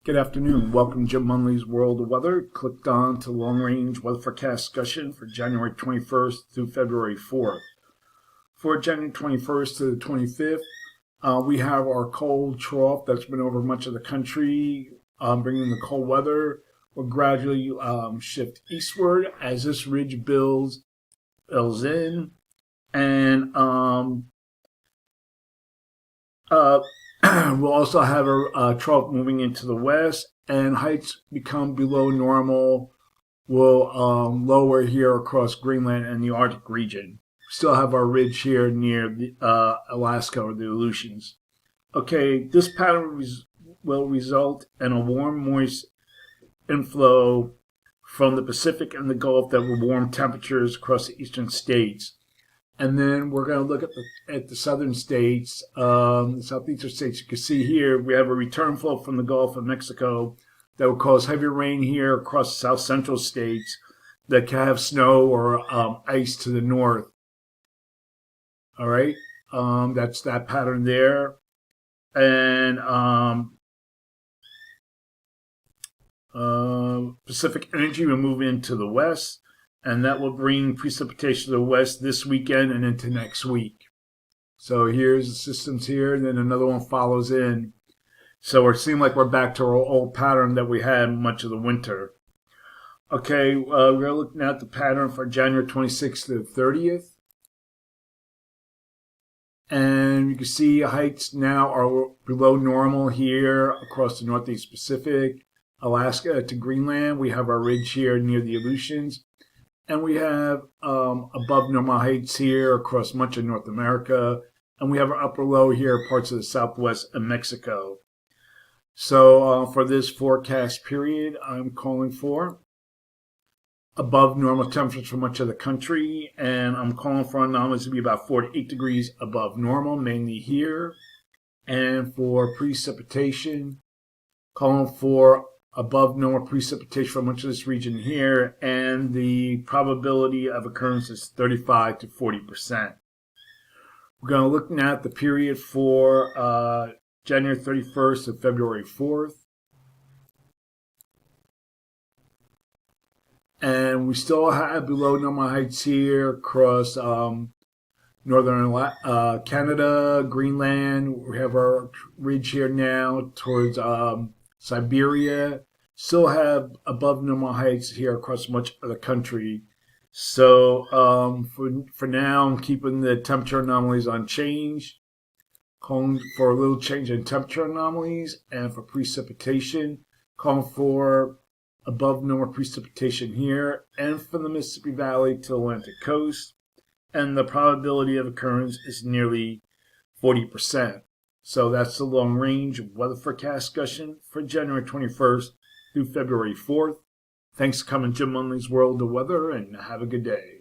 Good afternoon. Welcome to Jim Munley's World of Weather. Clicked on to long-range weather forecast discussion for January 21st through February 4th. For January 21st to the 25th, we have our cold trough that's been over much of the country, bringing the cold weather. Will gradually shift eastward as this ridge builds in, and we'll also have a trough moving into the west, and heights become below normal. Will lower here across Greenland and the Arctic region. We still have our ridge here near the, Alaska or the Aleutians. Okay, this pattern will result in a warm, moist inflow from the Pacific and the Gulf that will warm temperatures across the eastern states. And then we're going to look at the southern states, the southeastern states. You can see here we have a return flow from the Gulf of Mexico that will cause heavy rain here across the south central states that can have snow or ice to the north. All right, that's that pattern there. And Pacific energy will move into the west, and that will bring precipitation to the west this weekend and into next week. So here's the systems here, and then another one follows in. So it seems like we're back to our old pattern that we had much of the winter. Okay, we're looking at the pattern for January 26th to the 30th. And you can see heights now are below normal here across the Northeast Pacific, Alaska to Greenland. We have our ridge here near the Aleutians. And we have above normal heights here across much of North America. And we have our upper low here, parts of the Southwest and Mexico. So for this forecast period, I'm calling for above normal temperatures for much of the country. And I'm calling for anomalies to be about 4 to 8 degrees above normal, mainly here. And for precipitation, calling for above normal precipitation for much of this region here, and the probability of occurrence is 35 to 40%. We're going to look now at the period for January 31st to February 4th. And we still have below normal heights here across northern Canada, Greenland. We have our ridge here now towards Siberia. Still have above normal heights here across much of the country. So for now, I'm keeping the temperature anomalies unchanged. Calling for a little change in temperature anomalies, and for precipitation, calling for above normal precipitation here, and from the Mississippi Valley to the Atlantic coast. And the probability of occurrence is nearly 40%. So that's the long range weather forecast discussion for January 21st through February 4th. Thanks for coming to Jim Munley's World of Weather, and have a good day.